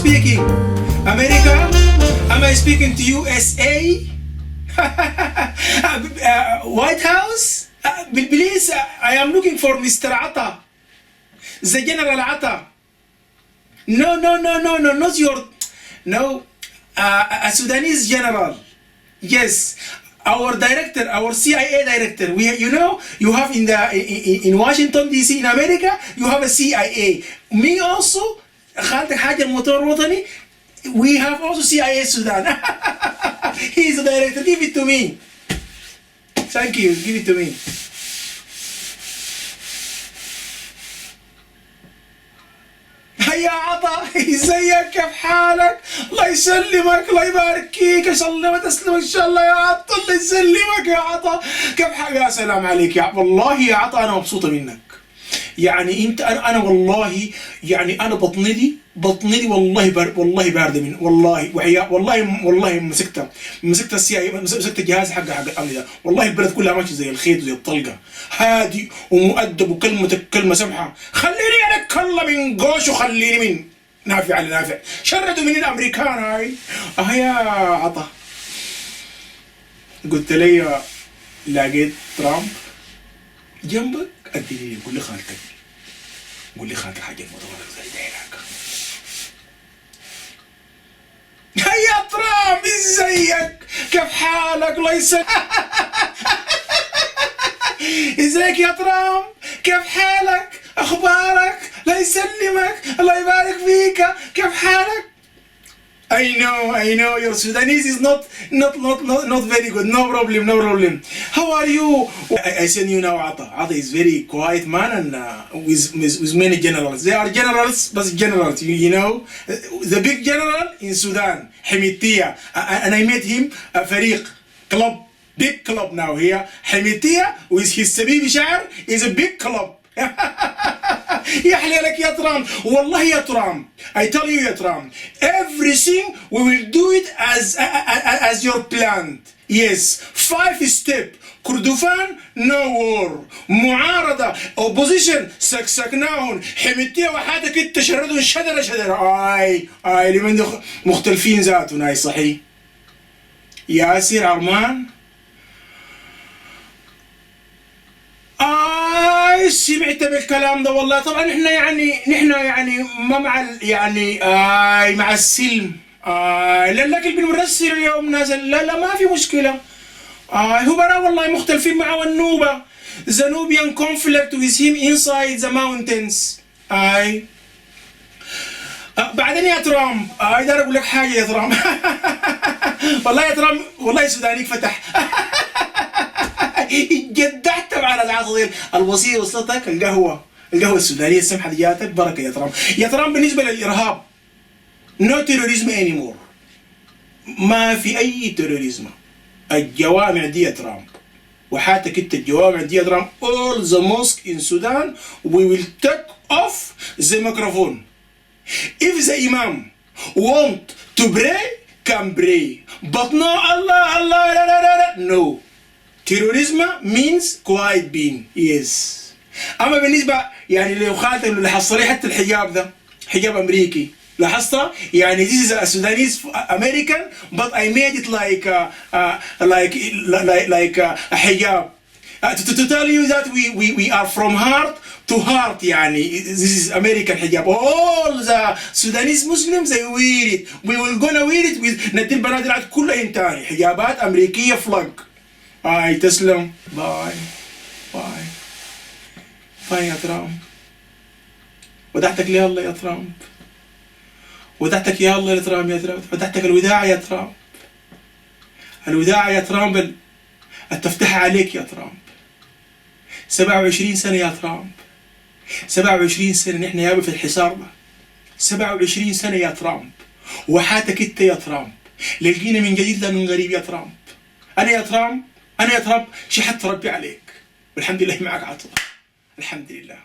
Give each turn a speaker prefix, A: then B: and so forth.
A: speaking? America? Am I speaking to USA? White House? Please, I am looking for Mr. Atta. The General Atta. No, no, no, no, no, not your. No, a Sudanese general. Yes, our director, our CIA director. You know, you have in Washington D.C. in America, you have a CIA. Me also, خالتك حاجة الموتور الوطني. We have also CIA Sudan. He is the director. Give it to me. Thank you. Give it to me. هيا عطا، ازيك؟ كيف حالك؟ الله يسلمك، الله يبارك فيك، يسلمك تسلم ان شاء الله يا عطا، الله يسلمك يا عطا. كيف حالك؟ يا سلام عليك يا والله يا عطا، انا مبسوطه منك. يعني انت انا والله يعني انا بطني والله بارده من والله والله مسكت السياي، مسكت الجهاز حق الامن ده. والله البلد كلها ماشيه زي الخيط وزي الطلقه، هادي ومؤدب وكلمتك كلمه سمحه. خليني انا اتكلم من جوش وخليني من نافع على نافع. شردوا من الامريكان هاي. يا عطا، قلت لي لقيت ترامب جنبك، اديني قول لي خالتك، قول لي خالتك حاجه متغرق زي ده هناك. هيا ترامب، ازيك؟ كيف حالك؟ الله يسلمك. ازيك يا ترامب؟ كيف حالك؟ اخبارك؟ الله يسلمك، الله يبارك فيك. كيف حالك؟ I know your Sudanese is not very good. No problem. How are you? I send you now Atta. Atta is very quiet man and with many generals. They are generals, but generals, you know. The big general in Sudan, Hemitia, and I met him at Fariq club, big club now here. Hemitia with his Sabibi Sha'ar is a big club. يحلى لك يا ترامب، والله يا ترامب. I tell you يا ترامب, everything we will do it as your plan. Yes, 5 step. كردفان no war. معارضة opposition سكسكناهم. حميتية وحدك انت شردون شدرة. اي لمن مختلفين ذاتهم. اي صحيح. ياسر عرمان سمعت بالكلام ده والله. طبعا احنا يعني ما مع يعني مع السلم. لكن بالمرسل اليوم نازل. لا ما في مشكلة. هو برا والله مختلفين معه النوبة. The Nubian conflict with him inside the mountains. بعدين يا ترامب اقدر اقول لك حاجة يا ترامب. والله يا ترامب، والله سودانيك فتح. جدعت على العصير الوصيه وصلتك. القهوه السودانيه السمحه دي جاتك بركه يا ترامب. يا ترامب بالنسبه للارهاب نو تيروريزم اني مور. ما في اي تيروريزم. الجوامع دي يا ترامب وحاتك انت الجوامع دي يا ترامب. all the mosque in Sudan we will take off the microphone. If the imam want to pray can pray but no Allah لا. No. Terrorism means quiet being. Yes. اما بالنسبه يعني لو خالتك اللي حصلي حتى الحجاب ده حجاب امريكي لاحظتها. يعني this is a Sudanese American but I made it like a hijab to tell you that we are from heart to heart. يعني this is American hijab. all the Sudanese Muslims they wear it. We will gonna wear it with ندي البنات كلها تاني حجابات امريكيه فلق. تسلم. باي يا ترامب. ودعتك لي الله يا ترامب. ودعتك يا الله يا ترامب. ودعتك الوداع يا ترامب. الوداع يا ترامب التفتح عليك يا ترامب. 27 سنة يا ترامب. 27 سنة نحن يابا في الحصار ده. 27 سنة يا ترامب. وحاتك انت يا ترامب. لقينا من جديد لا من غريب يا ترامب. أنا يا ترامب شحت ربي عليك والحمد لله معك عطلة. الحمد لله.